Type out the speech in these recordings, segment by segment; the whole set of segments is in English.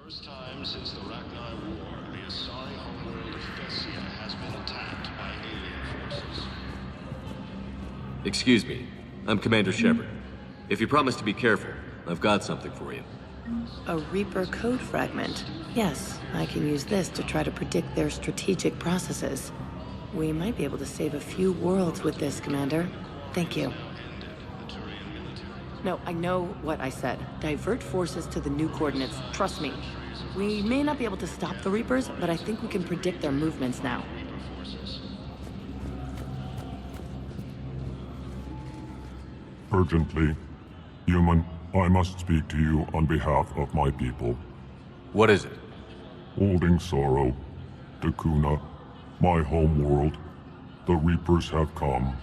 First time since the Ragnar War, the Asari homeworld of Edycja has been attacked by alien forces. Excuse me, I'm Commander Shepard. If you promise to be careful, I've got something for you. A Reaper code fragment. Yes, I can use this to try to predict their strategic processes. We might be able to save a few worlds with this, Commander. Thank you. No, I know what I said. Divert forces to the new coordinates. Trust me. We may not be able to stop the Reapers, but I think we can predict their movements now. Urgently. Human, I must speak to you on behalf of my people. What is it? Holding sorrow. Dakuna, my home world. The Reapers have come.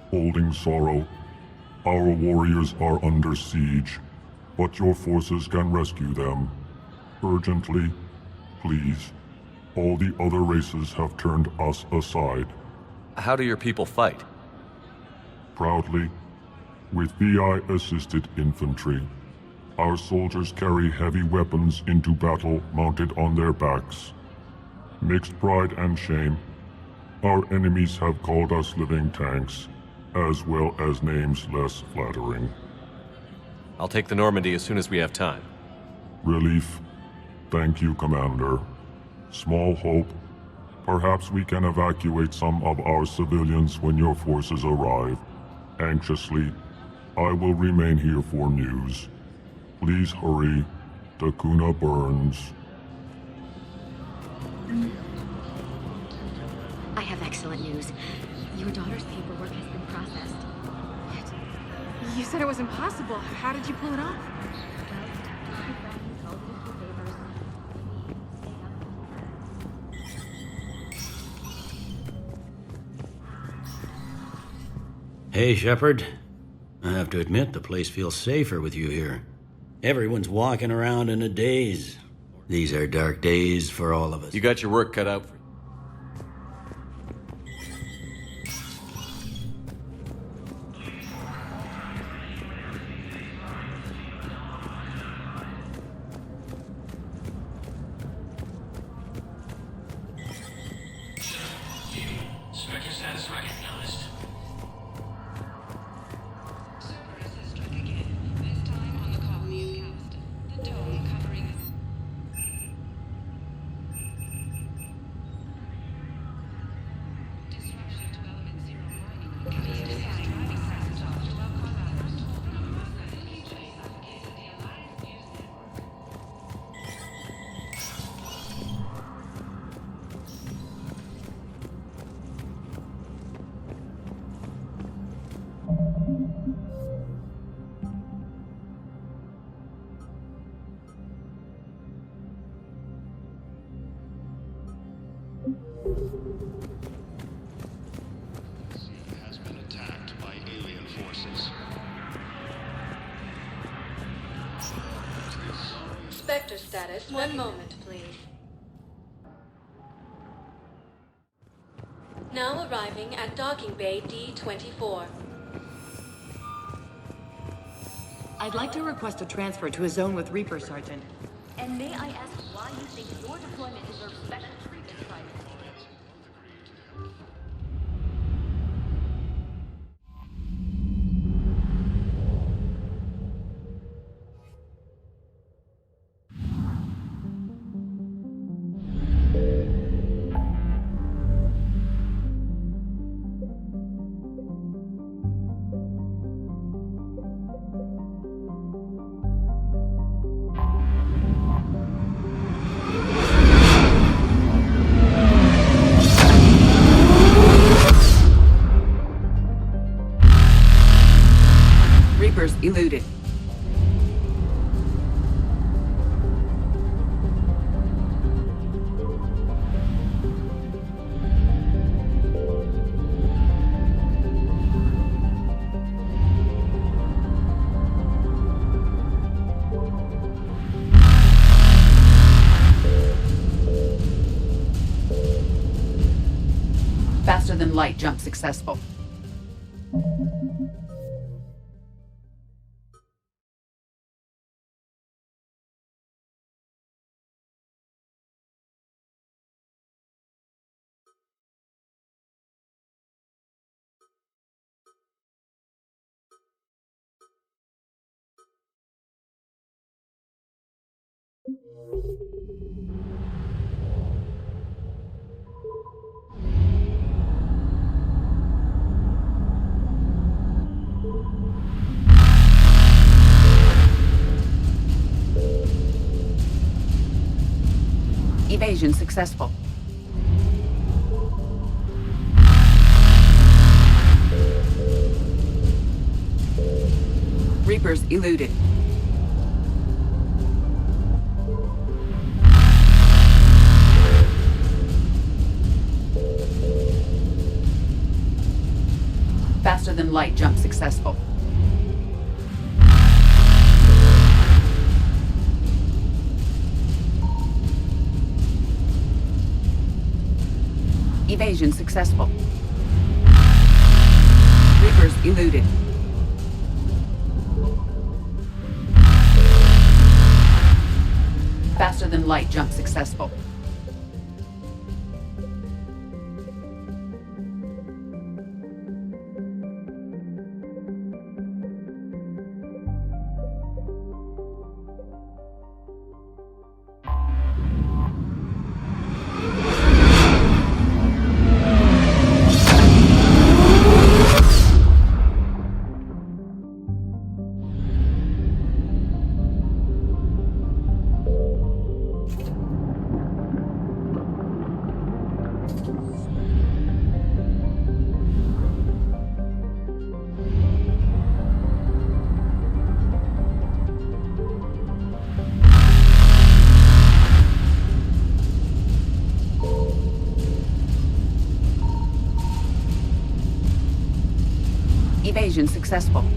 Holding sorrow. Our warriors are under siege, but your forces can rescue them. Urgently, please. All the other races have turned us aside. How do your people fight? Proudly, with VI-assisted infantry. Our soldiers carry heavy weapons into battle mounted on their backs. Mixed pride and shame, our enemies have called us living tanks, as well as names less flattering. I'll take the Normandy as soon as we have time. Relief. Thank you, Commander. Small hope. Perhaps we can evacuate some of our civilians when your forces arrive. Anxiously, I will remain here for news. Please hurry. Dakuna burns. I have excellent news. Your daughter's paperwork has been processed. You said it was impossible. How did you pull it off? Hey, Shepard. I have to admit, the place feels safer with you here. Everyone's walking around in a daze. These are dark days for all of us. You got your work cut out for you. Spectre status recognized. Cerberus struck again, this time on the colony of Cast. The dome covering disruption to element zero mining. Continue to find driving patterns off throughout Colorado. Total numbers that any trace of the Alliance News Network. Has been attacked by alien forces. Spectre status. One moment, please. Now arriving at docking bay D-24. I'd like to request a transfer to a zone with Reaper, Sergeant. And may I ask why you think your deployment deserves special treatment, Private? Reapers eluded. Faster than light jump successful. Evasion successful. Reapers eluded. Faster than light jump successful. Evasion successful. Reapers eluded. Faster than light jump successful. Evasion successful.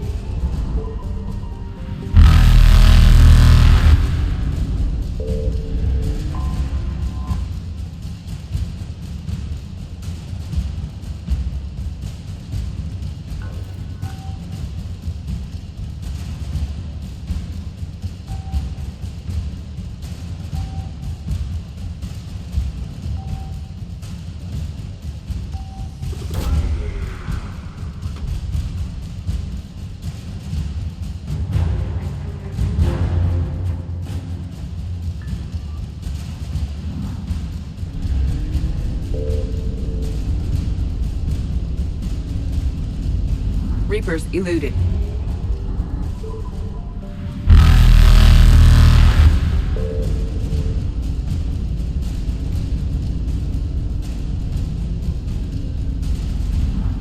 Reapers eluded.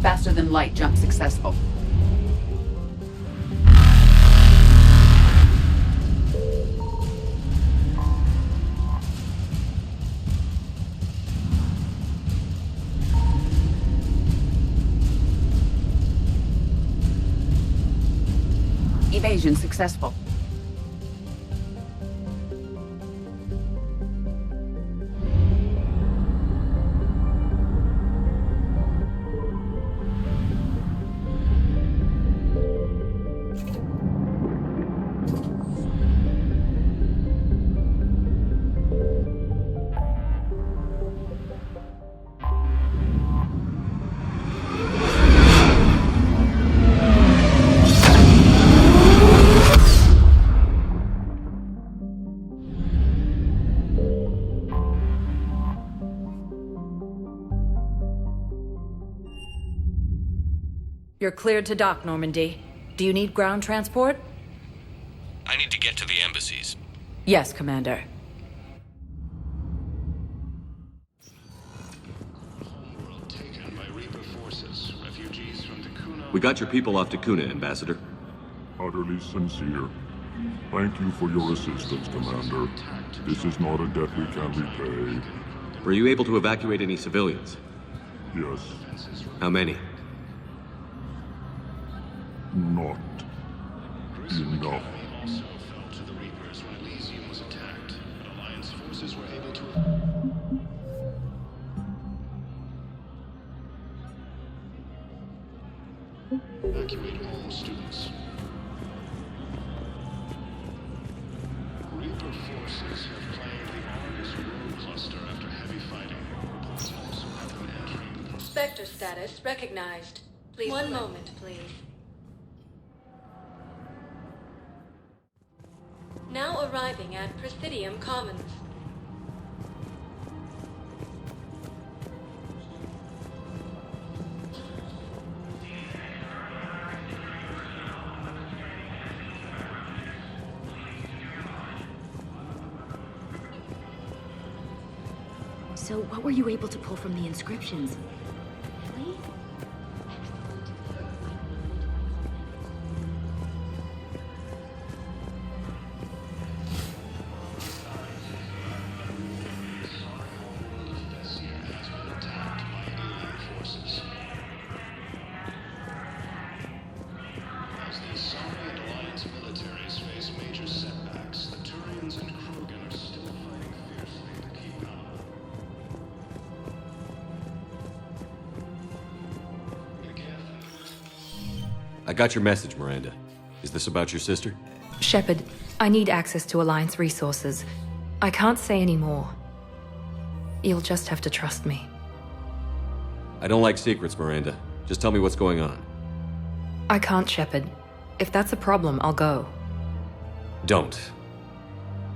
Faster than light jump successful. Evasion successful. You're cleared to dock, Normandy. Do you need ground transport? I need to get to the embassies. Yes, Commander. Homeworld taken by Reaper forces. Refugees from Dakuna. We got your people off Dakuna, Ambassador. Utterly sincere. Thank you for your assistance, Commander. This is not a debt we can repay. Were you able to evacuate any civilians? Yes, How many? not Gruesome enough. Academy also fell to the Reapers when Elysium was attacked, but Alliance forces were able to evacuate all students. Reaper forces have claimed the Argus road cluster after heavy fighting. Reports also have them entering the Spectre status recognized. Please. One moment, please. Now arriving at Presidium Commons. So what were you able to pull from the inscriptions? Really? As the Asari and Alliance militaries face major setbacks, the Turians and Krogan are still fighting fiercely to keep on. I got your message, Miranda. Is this about your sister? Shepard, I need access to Alliance resources. I can't say any more. You'll just have to trust me. I don't like secrets, Miranda. Just tell me what's going on. I can't, Shepard. If that's a problem, I'll go. Don't.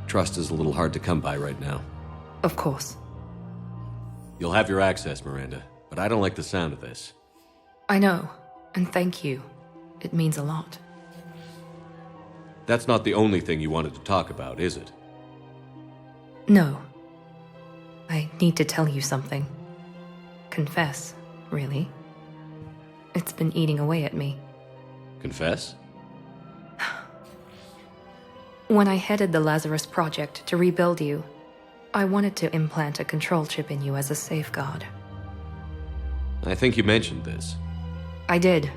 Trust is a little hard to come by right now. Of course. You'll have your access, Miranda, but I don't like the sound of this. I know, and thank you. It means a lot. That's not the only thing you wanted to talk about, is it? No. I need to tell you something. Confess, really. It's been eating away at me. Confess? When I headed the Lazarus Project to rebuild you, I wanted to implant a control chip in you as a safeguard. I think you mentioned this. I did.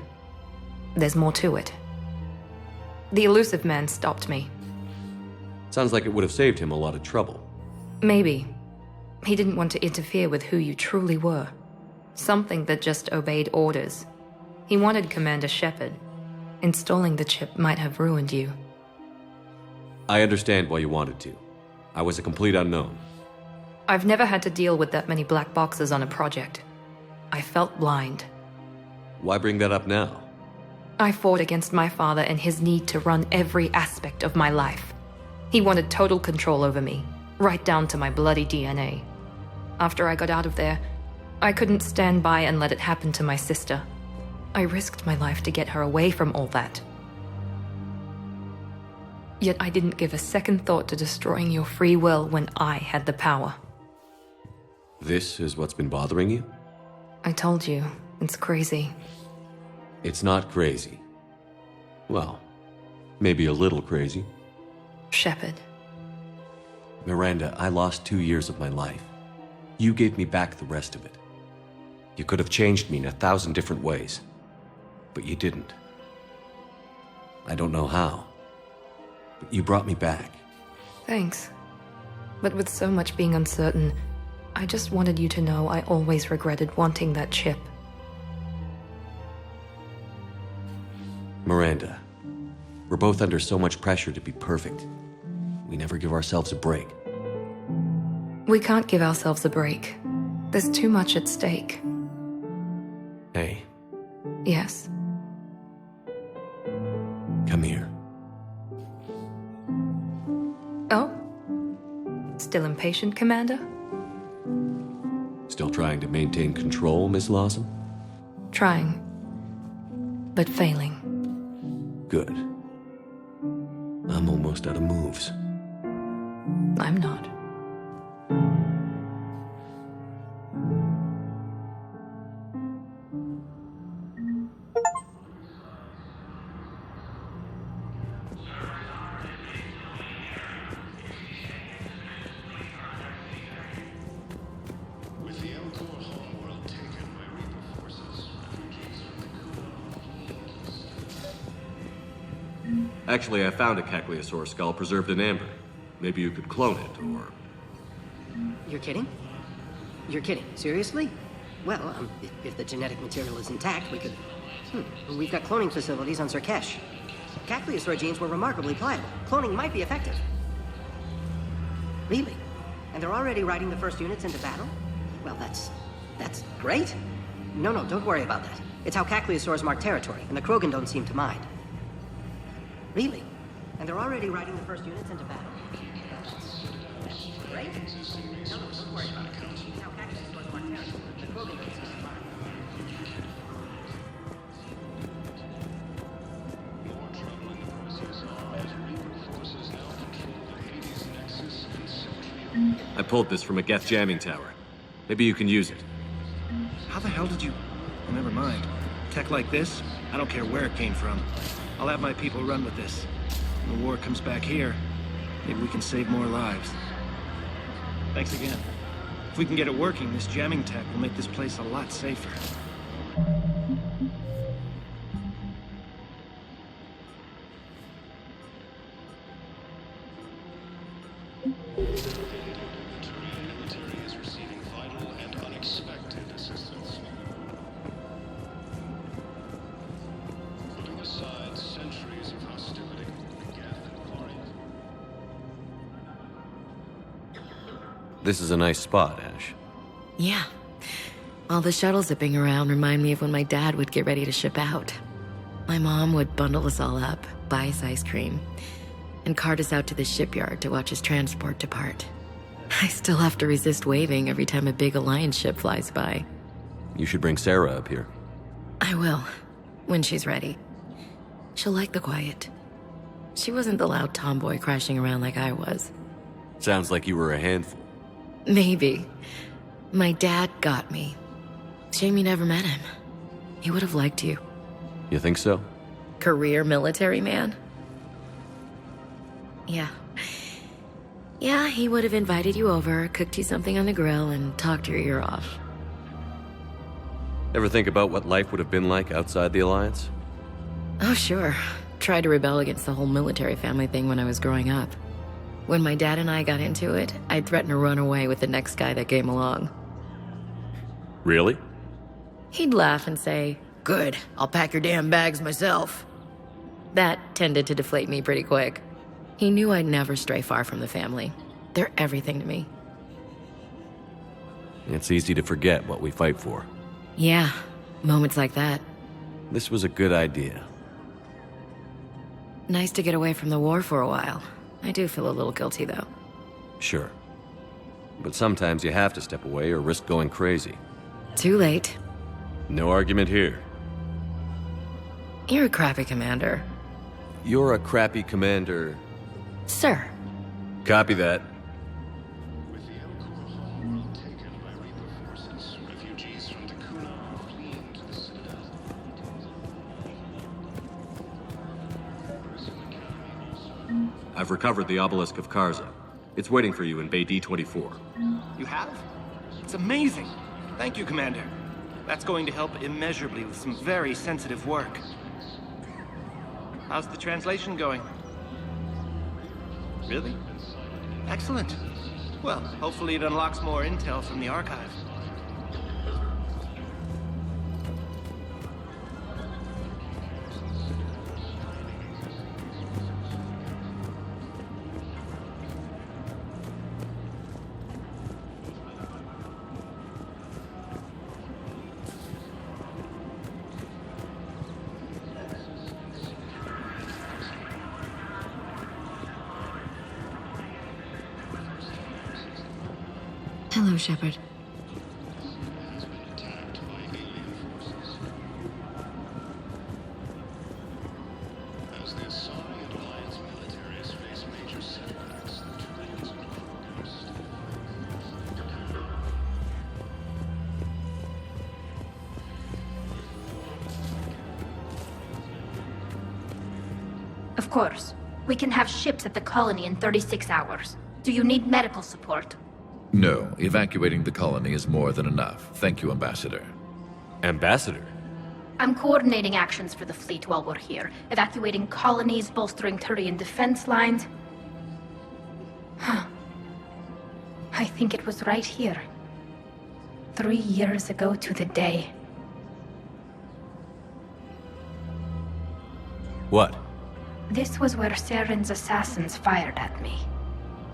There's more to it. The elusive man stopped me. Sounds like it would have saved him a lot of trouble. Maybe. He didn't want to interfere with who you truly were. Something that just obeyed orders. He wanted Commander Shepard. Installing the chip might have ruined you. I understand why you wanted to. I was a complete unknown. I've never had to deal with that many black boxes on a project. I felt blind. Why bring that up now? I fought against my father and his need to run every aspect of my life. He wanted total control over me, right down to my bloody DNA. After I got out of there, I couldn't stand by and let it happen to my sister. I risked my life to get her away from all that. Yet I didn't give a second thought to destroying your free will when I had the power. This is what's been bothering you? I told you, it's crazy. It's not crazy. Well, maybe a little crazy. Shepard. Miranda, I lost 2 years of my life. You gave me back the rest of it. You could have changed me in 1,000 different ways, but you didn't. I don't know how, but you brought me back. Thanks. But with so much being uncertain, I just wanted you to know I always regretted wanting that chip. Miranda, we're both under so much pressure to be perfect. We never give ourselves a break. We can't give ourselves a break. There's too much at stake. Hey, Yes. come here. Oh? Still impatient, Commander? Still trying to maintain control, Miss Lawson? Trying. But failing. Good. I'm almost out of moves. I'm not. With the Elcor homeworld taken by Reaper forces, refugees from the Actually, I found a Cagliasaur skull preserved in amber. Maybe you could clone it, or... You're kidding? You're kidding. Seriously? Well, if the genetic material is intact, we could... We've got cloning facilities on Zerkesh. Cagliasaur genes were remarkably pliable. Cloning might be effective. Really? And they're already riding the first units into battle? Well, that's great. No, don't worry about that. It's how Cagliasaurs mark territory, and the Krogan don't seem to mind. Really? And they're already riding the first units into battle? That's great. No, don't worry about it. It's how Cagliasaurs mark territory, and the Krogan don't seem to mind. more trouble in the process as Reaper forces now control the Hades Nexus and Sentry. I pulled this from a Geth jamming tower. Maybe you can use it. How the hell did you... Oh, never mind. Tech like this, I don't care where it came from. I'll have my people run with this. When the war comes back here, maybe we can save more lives. Thanks again. If we can get it working, this jamming tech will make this place a lot safer. This is a nice spot, Ash. Yeah. All the shuttles zipping around remind me of when my dad would get ready to ship out. My mom would bundle us all up, buy us ice cream, and cart us out to the shipyard to watch his transport depart. I still have to resist waving every time a big Alliance ship flies by. You should bring Sarah up here. I will, when she's ready. She'll like the quiet. She wasn't the loud tomboy crashing around like I was. Sounds like you were a handful. Maybe. My dad got me. Shame you never met him. He would have liked you. You think so? Career military man? Yeah. Yeah, he would have invited you over, cooked you something on the grill, and talked your ear off. Ever think about what life would have been like outside the Alliance? Oh, sure. Tried to rebel against the whole military family thing when I was growing up. When my dad and I got into it, I'd threaten to run away with the next guy that came along. Really? He'd laugh and say, "Good, I'll pack your damn bags myself." That tended to deflate me pretty quick. He knew I'd never stray far from the family. They're everything to me. It's easy to forget what we fight for. Yeah, moments like that. This was a good idea. Nice to get away from the war for a while. I do feel a little guilty, though. Sure. But sometimes you have to step away or risk going crazy. Too late. No argument here. You're a crappy commander. You're a crappy commander. Sir. Copy that. With the Elcor homeworld taken by Reaper forces, refugees from Dakuna are fleeing to the Citadel. I've recovered the obelisk of Karza. It's waiting for you in Bay D-24. You have? It's amazing. Thank you, Commander. That's going to help immeasurably with some very sensitive work. How's the translation going? Really? Excellent. Well, hopefully it unlocks more intel from the archive. Hello, Shepard. Has been attacked by alien forces. As the Asari and Alliance militaries face major setbacks, the Turians and Krogan are still fighting. Of course. We can have ships at the colony in 36 hours. Do you need medical support? No, evacuating the colony is more than enough. Thank you, Ambassador. Ambassador? I'm coordinating actions for the fleet while we're here. Evacuating colonies, bolstering Turian defense lines. Huh. I think it was right here. 3 years ago to the day. What? This was where Saren's assassins fired at me.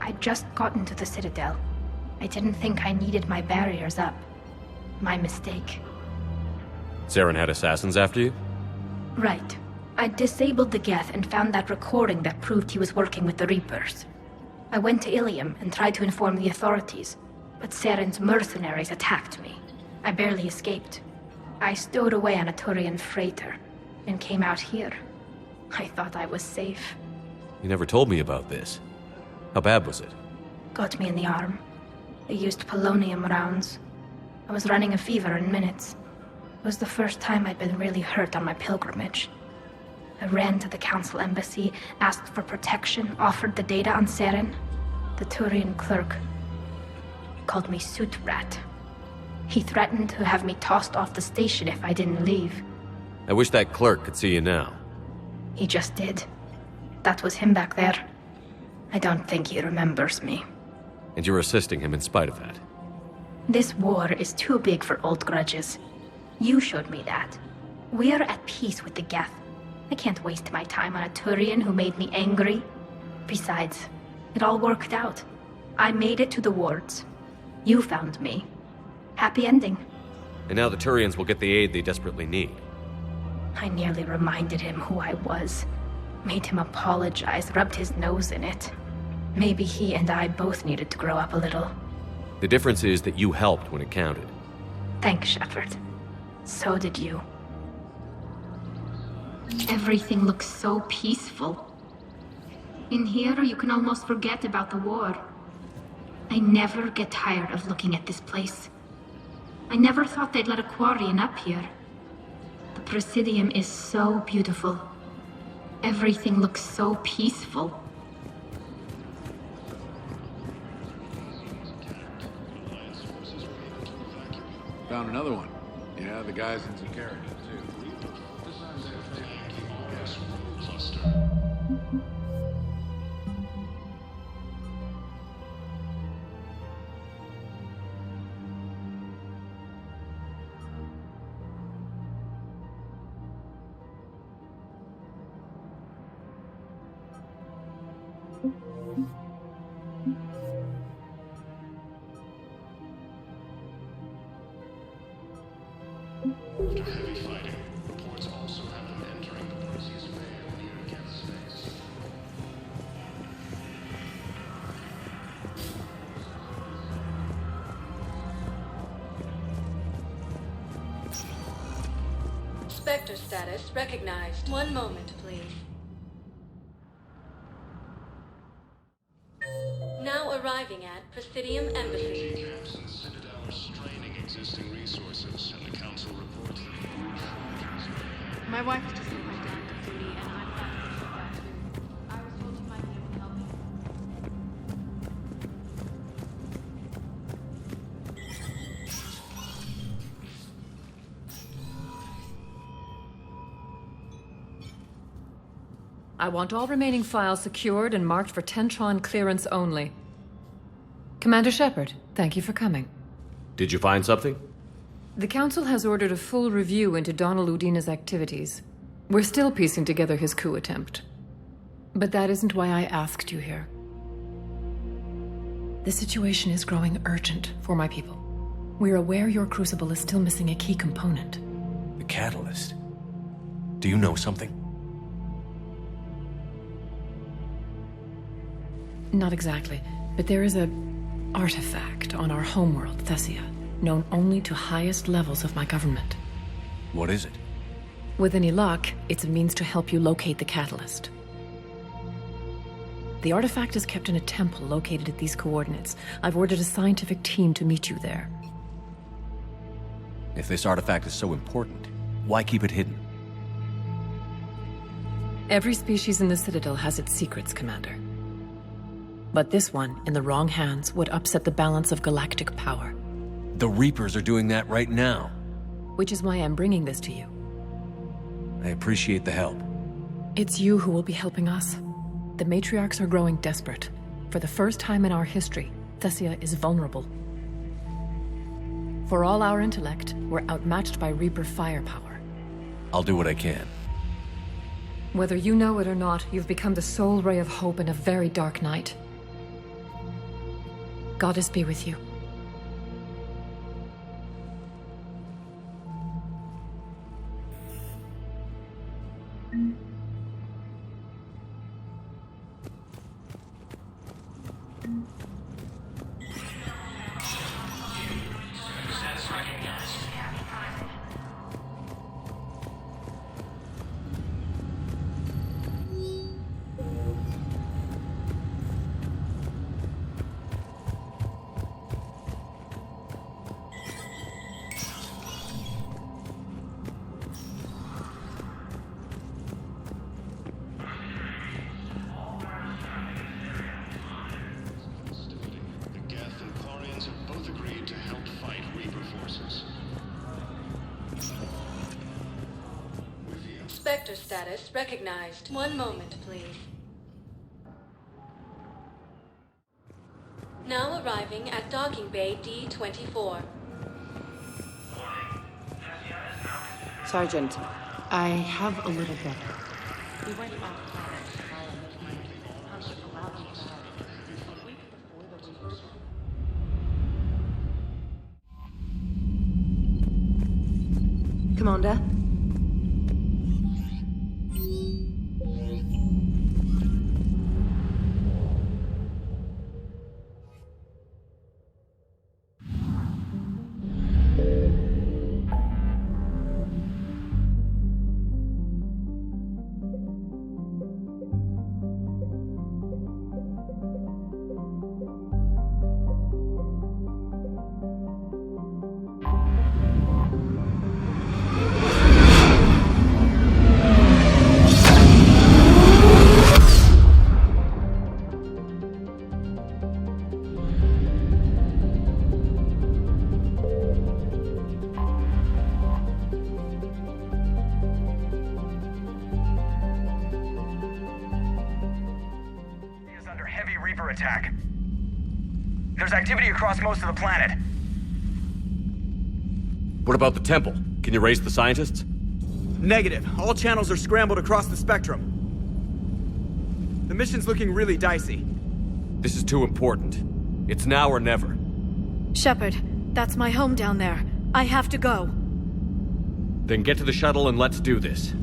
I'd just gotten to the Citadel. I didn't think I needed my barriers up. My mistake. Saren had assassins after you? Right. I disabled the Geth and found that recording that proved he was working with the Reapers. I went to Ilium and tried to inform the authorities, but Saren's mercenaries attacked me. I barely escaped. I stowed away on a Turian freighter and came out here. I thought I was safe. You never told me about this. How bad was it? Got me in the arm. They used polonium rounds. I was running a fever in minutes. It was the first time I'd been really hurt on my pilgrimage. I ran to the council embassy, asked for protection, offered the data on Seren. The Turian clerk called me suit rat. He threatened to have me tossed off the station if I didn't leave. I wish that clerk could see you now. He just did. That was him back there. I don't think he remembers me. And you're assisting him in spite of that. This war is too big for old grudges. You showed me that. We are at peace with the Geth. I can't waste my time on a Turian who made me angry. Besides, it all worked out. I made it to the wards. You found me. Happy ending. And now the Turians will get the aid they desperately need. I nearly reminded him who I was. Made him apologize, rubbed his nose in it. Maybe he and I both needed to grow up a little. The difference is that you helped when it counted. Thanks, Shepard. So did you. Everything looks so peaceful. In here, you can almost forget about the war. I never get tired of looking at this place. I never thought they'd let a Quarian up here. The Presidium is so beautiful. Everything looks so peaceful. Found another one. Yeah, the guy's in some character, too. After heavy fighting, reports also have them entering the Perseus Vale near Geth's face. Spectre status recognized. One moment, please. Now arriving at Presidium Embassy. Camps in the Citadel are straining existing resources, and the Council reports that huge. My wife just went down to duty, and I'm planning to go back soon. I was told you might be able to help me. I want all remaining files secured and marked for Tentron clearance only. Commander Shepard, thank you for coming. Did you find something? The Council has ordered a full review into Donald Udina's activities. We're still piecing together his coup attempt. But that isn't why I asked you here. The situation is growing urgent for my people. We're aware your crucible is still missing a key component. The catalyst. Do you know something? Not exactly, but there is an artifact on our homeworld, Thessia, known only to highest levels of my government. What is it? With any luck, it's a means to help you locate the catalyst. The artifact is kept in a temple located at these coordinates. I've ordered a scientific team to meet you there. If this artifact is so important, why keep it hidden? Every species in the Citadel has its secrets, Commander. But this one, in the wrong hands, would upset the balance of galactic power. The Reapers are doing that right now. Which is why I'm bringing this to you. I appreciate the help. It's you who will be helping us. The matriarchs are growing desperate. For the first time in our history, Thessia is vulnerable. For all our intellect, we're outmatched by Reaper firepower. I'll do what I can. Whether you know it or not, you've become the sole ray of hope in a very dark night. Goddess be with you. Vector status recognized. One moment, please. Now arriving at docking bay D24. Sergeant, I have a little brother. He went off planet via a week before the Reapers. Commander? Attack. There's activity across most of the planet. What about the temple? Can you raise the scientists? Negative. All channels are scrambled across the spectrum. The mission's looking really dicey. This is too important. It's now or never. Shepard, that's my home down there. I have to go. Then get to the shuttle and let's do this.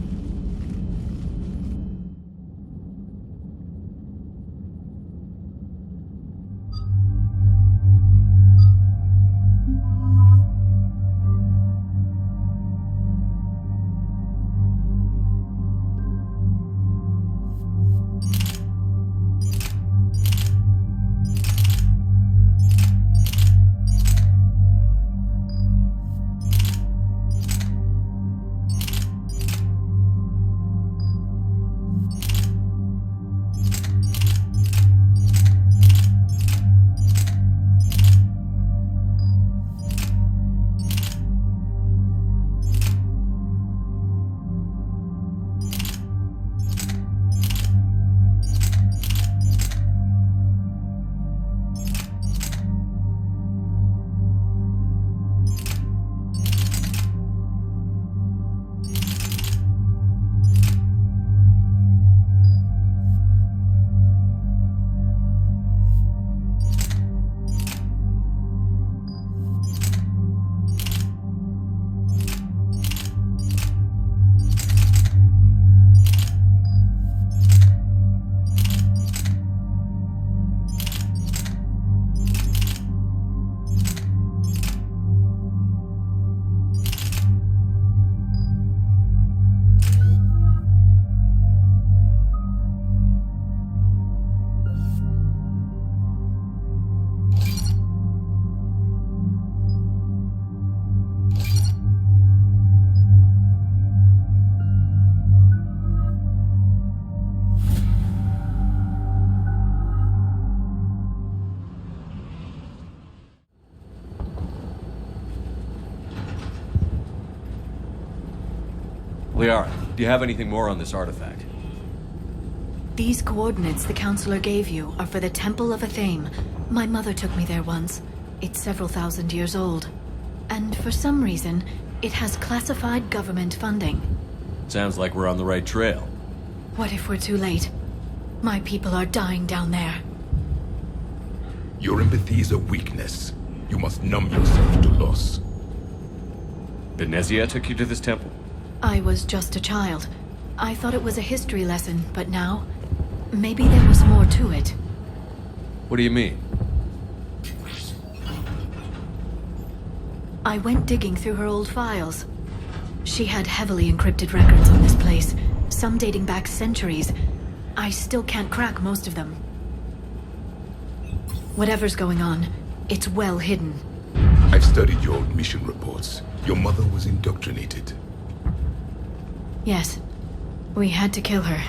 Liara, do you have anything more on this artifact? These coordinates the Counselor gave you are for the Temple of Athame. My mother took me there once. It's several thousand years old. And for some reason, it has classified government funding. Sounds like we're on the right trail. What if we're too late? My people are dying down there. Your empathy is a weakness. You must numb yourself to loss. Edycja took you to this temple? I was just a child. I thought it was a history lesson, but now, maybe there was more to it. What do you mean? I went digging through her old files. She had heavily encrypted records on this place, some dating back centuries. I still can't crack most of them. Whatever's going on, it's well hidden. I've studied your old mission reports. Your mother was indoctrinated. Yes. We had to kill her.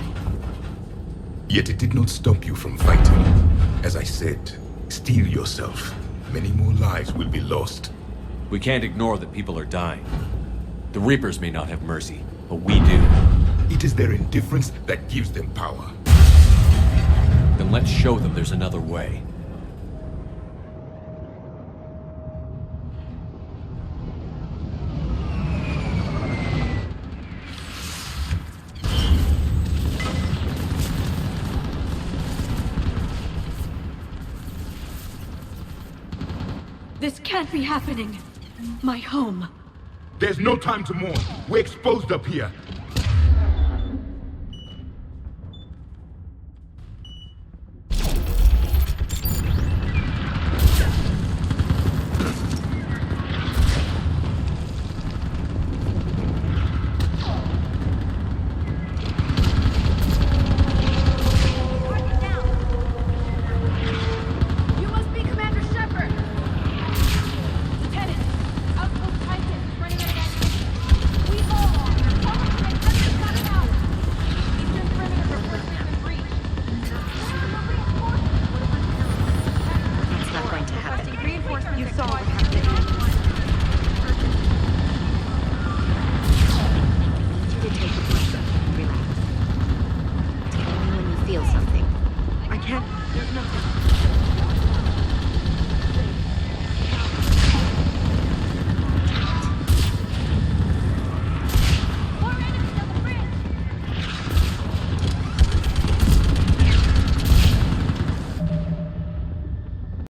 Yet it did not stop you from fighting. As I said, steel yourself. Many more lives will be lost. We can't ignore that people are dying. The Reapers may not have mercy, but we do. It is their indifference that gives them power. Then let's show them there's another way. This can't be happening. My home. There's no time to mourn. We're exposed up here.